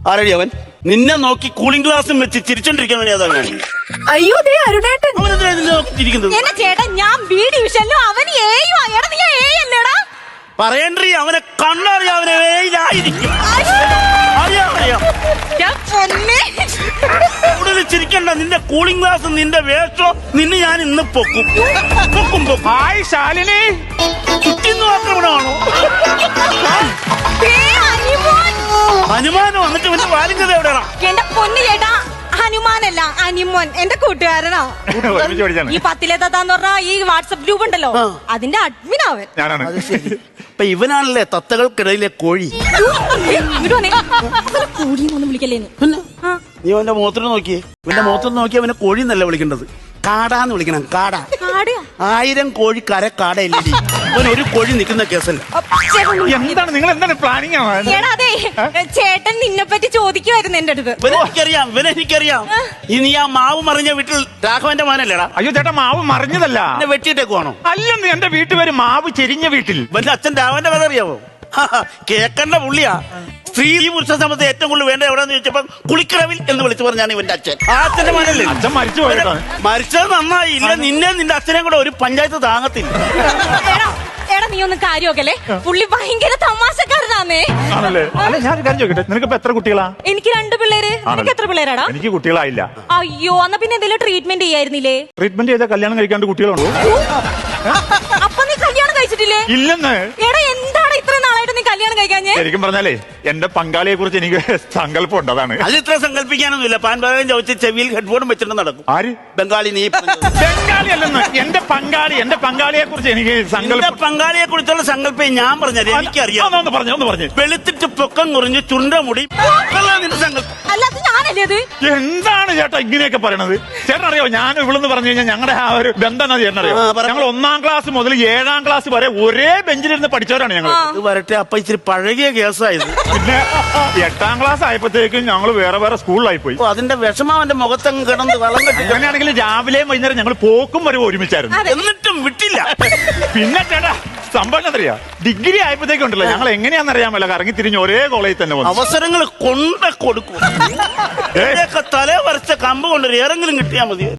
ആരടി അവൻ? നിന്നെ നോക്കി കൂളിംഗ് ഗ്ലാസും വെച്ച് ചിരിച്ചോണ്ടിരിക്കുന്നവനെ അതാണ്. അയ്യോ ദേ അരുണേട്ടൻ. അവനെന്തിനാ നിന്നെ നോക്കി ചിരിക്കുന്നത്? എന്നെ ചേട്ടാ ഞാൻ ബി ഡിവിഷനിലും അവൻ എയും എടാ നീ എ അല്ലേടാ? പറയണ്ടേ, അവനെ കണ്ണറിയാം, അവനെ വേയിലായിരിക്കും. അറിയാം. കൂടുതൽ ചിരിക്കണ്ട. നിന്റെ കൂളിംഗ് ഗ്ലാസ്, നിന്റെ വേഷോ, നിന്നെ ഞാൻ ഇന്ന് പൊക്കും. ഹായ് ശാലിനി. ചുറ്റിന്ന് ആക്രമണമാണോ? ഹനുമാനോ? എന്നിട്ട് ഇവന്റെ വാലിംഗത എവിടെയാണോ? എന്റെ പൊന്നു ചേട്ടാ, ഹനുമാനല്ല അനിമോൻ, എന്റെ കൂട്ടുകാരനാ. ഈ 10ലെ തത്താന്ന് പറഞ്ഞ ഈ വാട്സപ്പ് ഗ്രൂപ്പ് ഉണ്ടല്ലോ, അതിന്റെ അഡ്മിൻ അവൻ. ഞാനാണ്. ഇപ്പൊ ഇവനാണല്ലേ തത്തകൾക്കിടയിലെ കോഴി. കോഴിന്നൊന്നും വിളിക്കല്ലേ നീ അവന്റെ മുഖത്തിന് നോക്കിയേ. ഇവന്റെ മുഖത്തിന് നോക്കി അവനെ കോഴി എന്നല്ല വിളിക്കേണ്ടത്, കാടാന്ന് വിളിക്കണം. കാട. 1000 കോഴി കാടയില്ലേ? അവൻ ഒരു കോഴി നിൽക്കുന്ന കേസല്ല. എന്താണ് നിങ്ങൾ എന്താണ് പ്ലാനിങ്? അതെ ചേട്ടൻ നിന്നെ പറ്റി ചോദിക്കുമായിരുന്നു എന്റെ അടുത്ത്. ഇവനെനിക്കറിയാം. ഇനി ആ മാവ് മറിഞ്ഞ വീട്ടിൽ രാഘവന്റെ മോനല്ലേടാ? അയ്യോ ചേട്ടാ, മാവ് മറിഞ്ഞതല്ല. എന്നെ വെട്ടിയിട്ടേക്കുവാണോ? അല്ലെന്ന്, എന്റെ വീട്ടുപേര് മാവ് ചെരിഞ്ഞ വീട്ടിൽ. ഇവന്റെ അച്ഛൻ രാഘവന്റെ കഥ അറിയാവോ? കേക്കണ്ട പുള്ളിയാ. സ്ത്രീ പുരുഷ സമയത്ത് ഏറ്റവും കൂടുതൽ വേണ്ട എവിടെന്ന് ചോദിച്ചപ്പോ കുളിക്കടവിൽ എന്ന് വിളിച്ചു പറഞ്ഞാണ് ഇവന്റെ അച്ഛൻ. ആ അച്ഛന്റെ മോനല്ലേ? അച്ഛൻ മരിച്ചു പോയിട്ടോ. മരിച്ചത് നന്നായി. ഇല്ല നിന്നെ നിന്റെ അച്ഛനെയും കൂടെ ഒരു പഞ്ചായത്ത് താങ്ങത്തില്ല. എടാ നീ ഒന്ന് കാര്യമൊക്കെ പുള്ളി ഭയങ്കര തമാശക്കാരനാന്നേ. ആണല്ലേ? അല്ല ഞാൻ കാര്യം ചോദിക്കട്ടെ, നിനക്കിപ്പോ എത്ര കുട്ടികളാ? എനിക്ക് 2 പിള്ളേര്. നിനക്ക് എത്ര പിള്ളേരാടാ? എനിക്ക് കുട്ടികളായില്ല. അയ്യോ, എന്നാ പിന്നെ എന്തെങ്കിലും ട്രീറ്റ്മെന്റ് ചെയ്യായിരുന്നില്ലേ? ട്രീറ്റ്മെന്റ് ചെയ്താൽ കല്യാണം കഴിക്കാണ്ട് കുട്ടികളുണ്ടോ? അപ്പൊ നീ കല്യാണം കഴിച്ചിട്ടില്ലേ? ഇല്ലെന്ന്. എടാ എന്താണ് ഇത്ര നാളായിട്ട് നീ കല്യാണം കഴിക്കാഞ്ഞേ? ശരിക്കും പറഞ്ഞാലേ എന്റെ പങ്കാളിയെ കുറിച്ച് എനിക്ക് സങ്കല്പം ഉണ്ട്, അതാണ്. അത് ഇത്ര സങ്കല്പിക്കാനൊന്നുമില്ല. പാൻപാകം ചോദിച്ച് ചെവിയിൽ ഹെഡ്ഫോണും വെച്ചിട്ട് നടക്കും. ആര്? ബംഗാളി. നീ ബംഗാളി അല്ലെന്ന്. എന്റെ പങ്കാളിയെ കുറിച്ച് എനിക്ക് സങ്കല്പം. പങ്കാളിയെ കുറിച്ചുള്ള സങ്കല്പം ഞാൻ പറഞ്ഞത് എനിക്കറിയാം. ഒന്ന് പറഞ്ഞു. വെളുത്തിട്ട് പൊക്കം കുറിഞ്ഞ് ചുണ്ട മുടി. നിന്റെ സങ്കല്പം അല്ലാതെ ഞാനല്ലേ അത്? എന്താണ് ചേട്ടാ ഇങ്ങനെയൊക്കെ പറയണത്? ചേട്ടൻ അറിയോ, ഞാൻ ഇവിടെന്ന് പറഞ്ഞു കഴിഞ്ഞാൽ ഞങ്ങളുടെ ആ ഒരു ബന്ധം ചേട്ടൻ അറിയോ? ഞങ്ങൾ 1ാം ക്ലാസ് മുതൽ 7ാം ക്ലാസ് വരെ ഒരേ ബെഞ്ചിലിരുന്ന് പഠിച്ചവരാണ് ഞങ്ങൾ. ഇത് വരട്ടെ, അപ്പൊ ഇച്ചിരി പഴകിയ കേസായത്. പിന്നെ 8ാം ക്ലാസ് ആയപ്പോഴത്തേക്കും ഞങ്ങൾ വേറെ സ്കൂളിലായി പോയി. അതിന്റെ വിഷമം അവന്റെ മുഖത്തങ്ങ് കിടന്ന് വളം കെട്ടി. അങ്ങനെയാണെങ്കിൽ രാവിലെയും വൈകുന്നേരം ഞങ്ങൾ പോക്കും വരെ ഒരുമിച്ചായിരുന്നു. എന്നിട്ടും വിട്ടില്ല. പിന്നെ ചേട്ടാ സംഭവം എന്തറിയാ, ഡിഗ്രി ആയപ്പോഴത്തേക്കും ഉണ്ടല്ലോ ഞങ്ങൾ എങ്ങനെയാണെന്നറിയാമല്ലോ കറങ്ങി തിരിഞ്ഞ് ഒരേ കോളേജിൽ തന്നെ വന്നു. അവസരങ്ങൾ കൊടുക്കും. തലേ വരച്ച കമ്പ് കൊണ്ട് ഏറെങ്കിലും കിട്ടിയാൽ മതി.